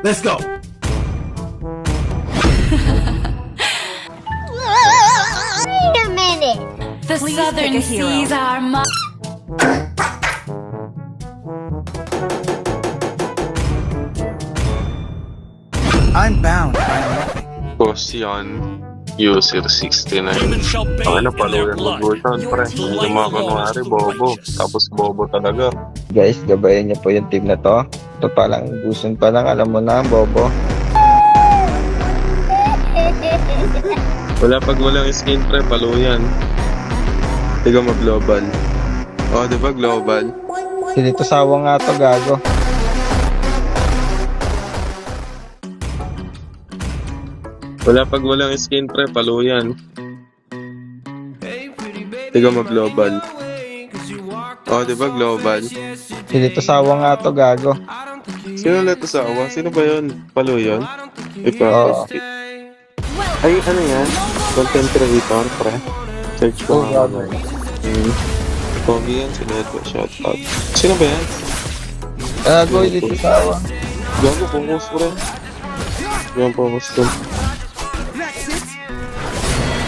Let's go. Wait a minute. The Please southern pick a hero. seas are mine. I'm bound by nothing. Boss yan. User 69. Ano pala yan mag-workout pre. Yung mga kunwari bobo. Tapos bobo talaga. Guys, gabayan niyo po yung team na to. Ito pa lang, buson pa lang, alam mo na, bobo. Wala pag walang skin pre, palo yan. Tiga mag-global. Oh, di ba global? Dito sawa nga to, gago. Wala pag walang skin pre, palo yan. Tiga mag-global. Oh, di ba global? Dito sawa nga to, gago. Sino ulit sa awa? Sino ba yun? Palo yun? Oo. Ay, ano yan? Content creator, pre. Search ko Oo, nga gago. naman. Pogi yan, sineto. Shoutout. Sino ba yan? Gago, dito sawa. Gago, focus, pre. Yan, focus ko.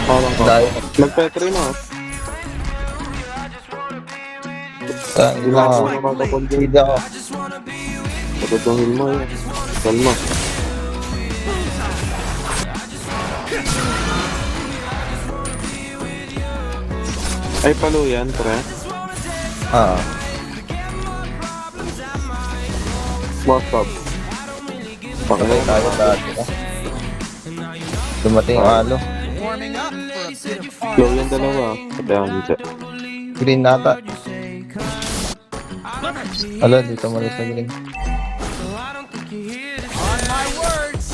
Parang ka. Dahil, Mag-petri mo. hindi na ako. Hindi ako. Pagkatungin mo yan. Kalma. Ay, palo yan, pre. Ah, What's up? pakilay tayo dati. Dumating yung alo. Warming up for a bit of fun. Flow yung dalawa. Kadahan dyan. Green nata. Alo, dito mali sa green. On my words.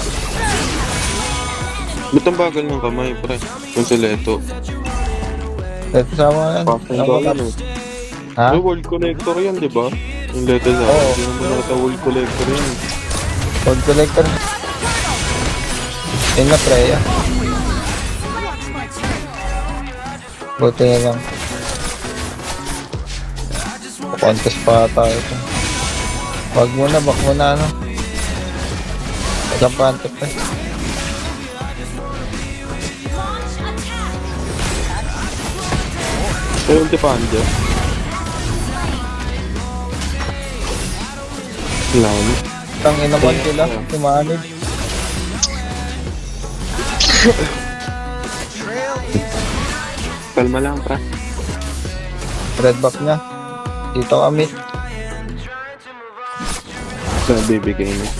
Ba't ang bagal ng kamay, pre? Consoleto. Dito sawa yan. Passing Ano ball ba? yun eh. Ha? Ay, world connector yan, di ba? Yung letter sa Oo. hindi naman nata world connector yan. Code collector. Yun na, Freya. Buti na lang. Contest pa tayo ito. Wag muna, back muna, ano. Kampante pa. Ay, yung tipanda. Lalo. Tangin naman sila. Tumanid. Kalma lang, pre. Red buff niya. Dito kami. Sa bibigay niya.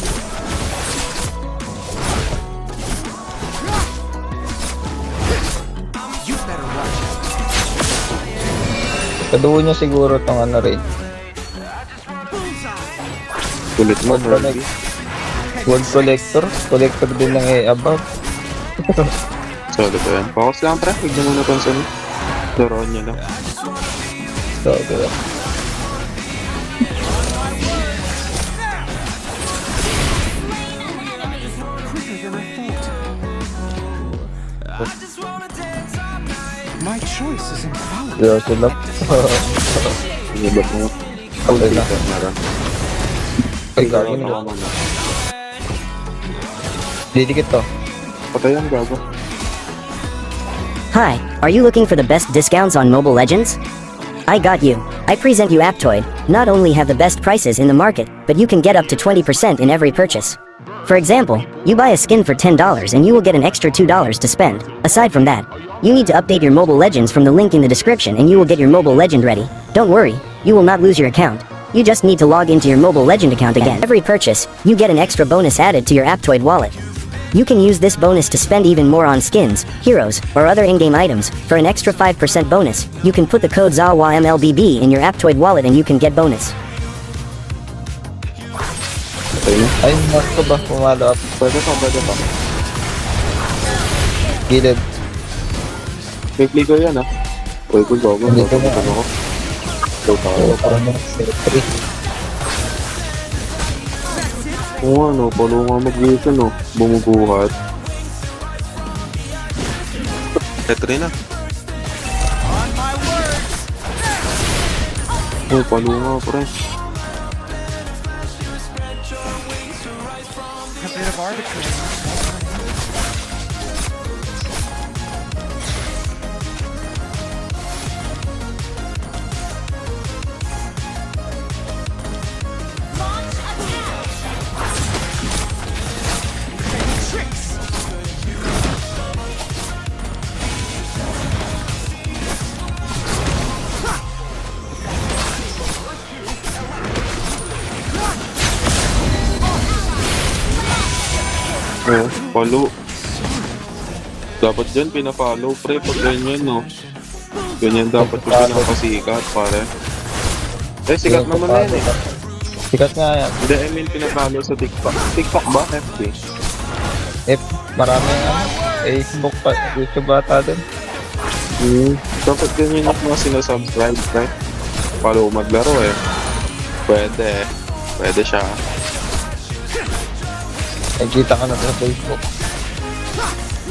Kaduo niya siguro tong ano rin. Kulit mo, Connect. Morby. World collector. Collector din ng above. Solo ba yan? Focus lang, pre. Huwag na muna kung saan. Loroon niya lang. So, diba? My choice is infallible. Zero sila. Hindi ba mo? Okay na. Meron. Ay, gagawin na. Didikit to. Patayan, gago. Hi, are you looking for the best discounts on Mobile Legends? I got you. I present you Aptoid. Not only have the best prices in the market, but you can get up to 20% in every purchase. For example, you buy a skin for $10 and you will get an extra $2 to spend. Aside from that, you need to update your Mobile Legends from the link in the description and you will get your Mobile Legend ready. Don't worry, you will not lose your account. You just need to log into your Mobile Legend account again. Every purchase, you get an extra bonus added to your Aptoid wallet. You can use this bonus to spend even more on skins, heroes, or other in-game items. For an extra 5% bonus, you can put the code ZAWAMLBB in your Aptoid wallet and you can get bonus. Patay na. Ay, mas ko ba? Pumalo up. Pwede pa, pwede pa. Gilid. Quickly ko yan, ah. Uy, ko gago. Hindi ko na. Ako. Go tayo. Oo, parang 3. Oo ano, palo nga mag-gate no. Bumubuhat. Petri na. On my words. Oh, palo nga pre. A bit of arbitrary. Oh, palo. Dapat dyan pinapalo pre pag ganyan no. Ganyan dapat yung pinapasikat pare. Eh sikat naman na yan eh. Sikat nga yan. Hindi, I mean pinapalo sa TikTok. TikTok ba? FB? Marami Facebook pa, YouTube bata din. Dapat ganyan yung mga sinasubscribe pre. Palo maglaro eh. Pwede eh. Pwede siya. Nakikita ka na sa Facebook.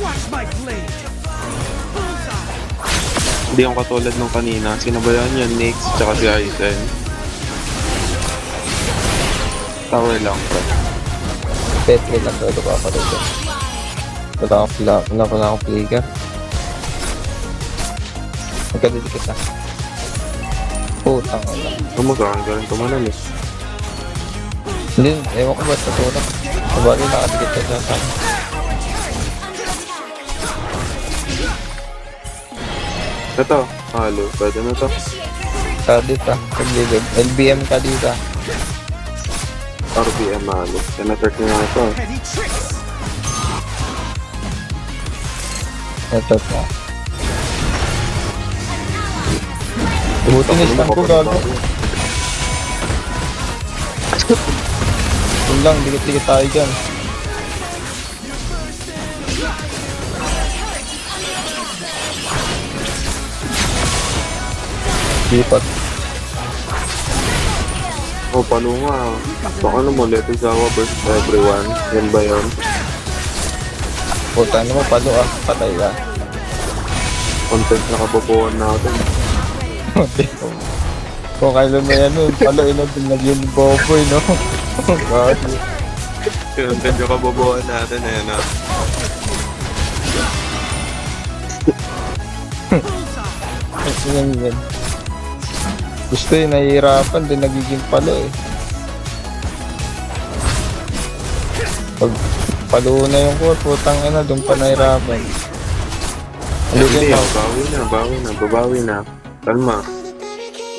Watch my blade. Hindi yung katulad nung kanina. Sino ba yan? Yan, Nix, tsaka si Aizen. Tower lang, pre. Petri lang talaga pa ako dito. Wala akong flicker. Magkadidikit na. Putang wala. Kumagahan ka rin tumanan eh. Hindi, ewan ko ba't natulak. Sabali nakadikit ka sa akin. Ito, halo. Pwede na to. Dito, paglilid. LBM ka dito. RBM halo. Tinatart nyo na ito. Petty tricks. Ito pa. Buti na stand ko gago. Yun lang, dikit-dikit tayo dyan. Lipat. Oh, paano nga? Baka naman, Let It Zawa versus everyone. Yan ba yun? Puta, ano mo, palo ah. Patay ka. Content na kababuan natin. Kung kailan mo yan nun, palo din nagyan yung boboy, no? God. Content yung kababuan natin eh, no? Yan. Gusto yun, nahihirapan, din nagiging palo eh. Pag palo na yung core, putang ina, doon pa nahihirapan. Hindi, bawi na, babawi na. Kalma.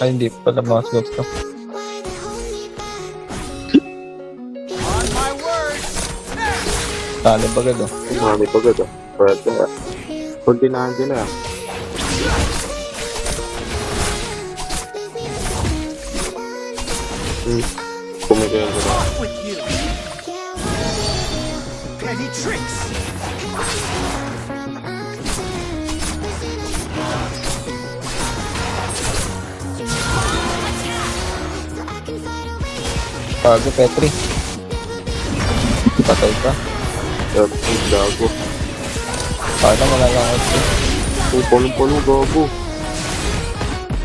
Ay, hindi pala mga slots ko. On my words. Talo ba gado? Mami pagod ah. Pwede ah. Kuntinahan din ah. Kumikayan ko na. With you. Petty tricks. Bago, Petri. Patay ka. Ay, gago. Paano malalangot ko? Ay, palong-palong gago.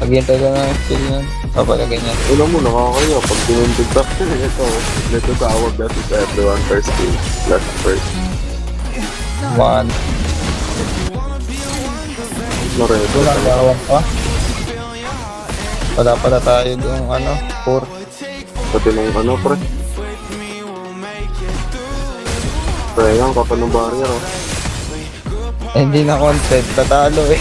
Maghintay lang ng skill yan. Papalagay niya. Alam mo, nakakaya. Pag pinunod back ito, nagtatawag natin sa everyone first team. Last first. One. Naredo. Walang gawang pa. Wala pala tayo doon, 4. Pati nung pre. Pre, yan, kapal ng barrier oh. Hindi na content, tatalo eh.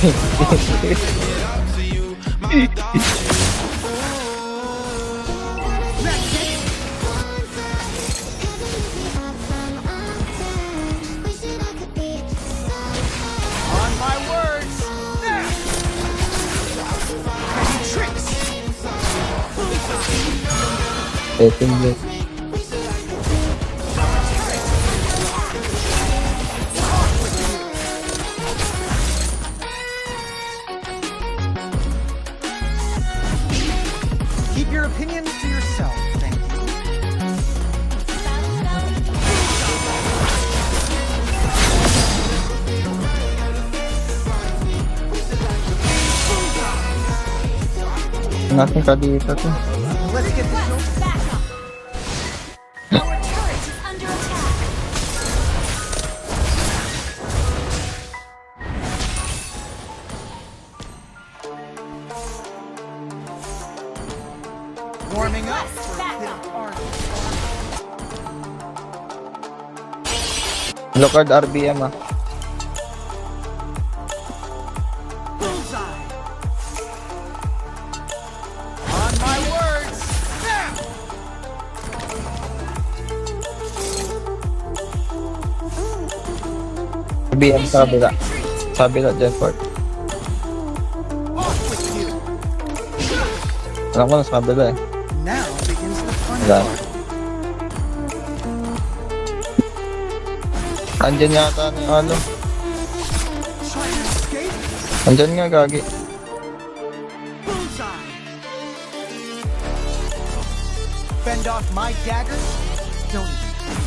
On my words. Petty tricks. Setting Keep your opinions to yourself. Thank you. natin ka dito to. Let's get this over. Our turret is under attack. Warming up Request for a bit backup. of arm. Locard RBM ah. Bullseye. On my words. Now. RBM sa kabila. Sa kabila, Jefford. Off with you. Alam ko na sa kabila eh. Now begins the fun Wala. part. Andyan yata ni ano. Try to escape. Andyan nga, Gagi. Bullseye. Fend off my daggers. Don't even.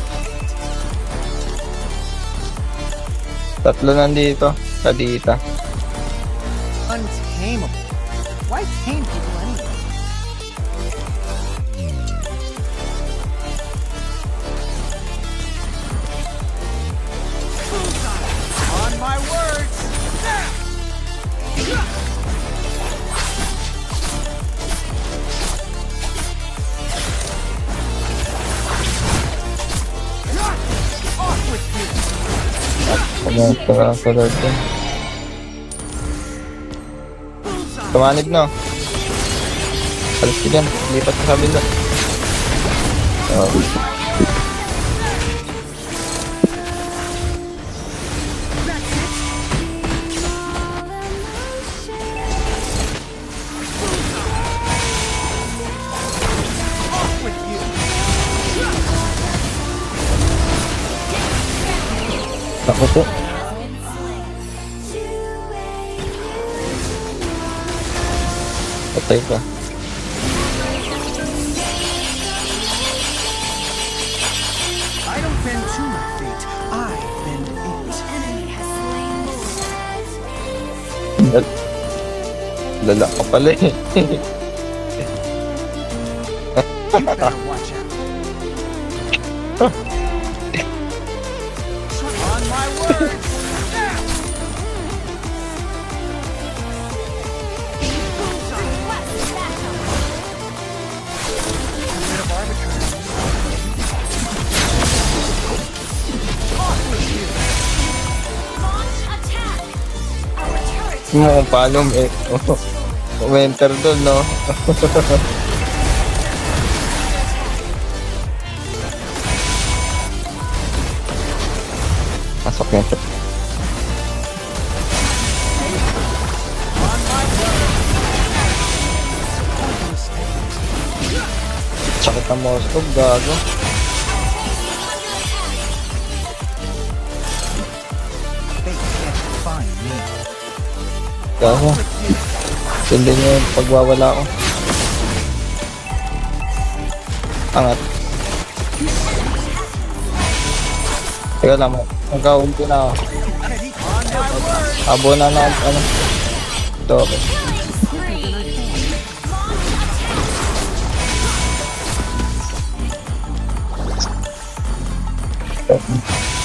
Tatlo nandito. Kadita. Untamable. Why tame people anyway? Bullseye. On my words. Now. Off with you. Pumunta sa Lord din. Bullseye. Tumanib na. Alas ka dyan. Lipat ka sa kabila. Oh. Off with you. Ako po. Patay ka. I don't bend to my fate. I bend it. Enemy has slain Lord. Lala ka pala eh. You better watch out. On my words. Now. Request backup. A bit of arbitrary. Off with you. Launch attack. Our turret Mo kung paano eh. Winter doon, no? Pasok yan. On my words. Sakit ang Moskov, gago. They can't find me. Gago. Hindi niyo yung pagwawala ko. Angat. Teka lang, magka-ulti na ako. On my words. Abo na na, ano. Ito, okay. spree. Launch attack.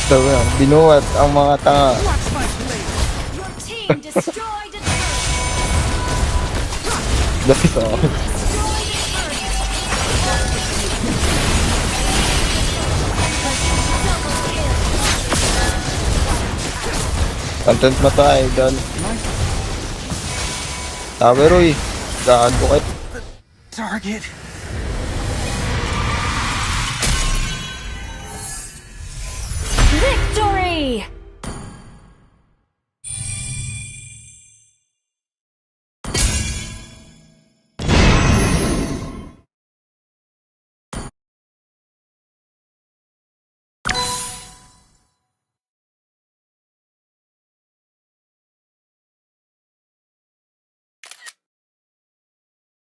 Ito, binuhat ang mga tanga. Watch my blade. Your team destroyed a turret. Dahil sa akin. Destroyed a turret. Double kill. Content mo tayo, dahil. Tower, uy. Gago kayo. Target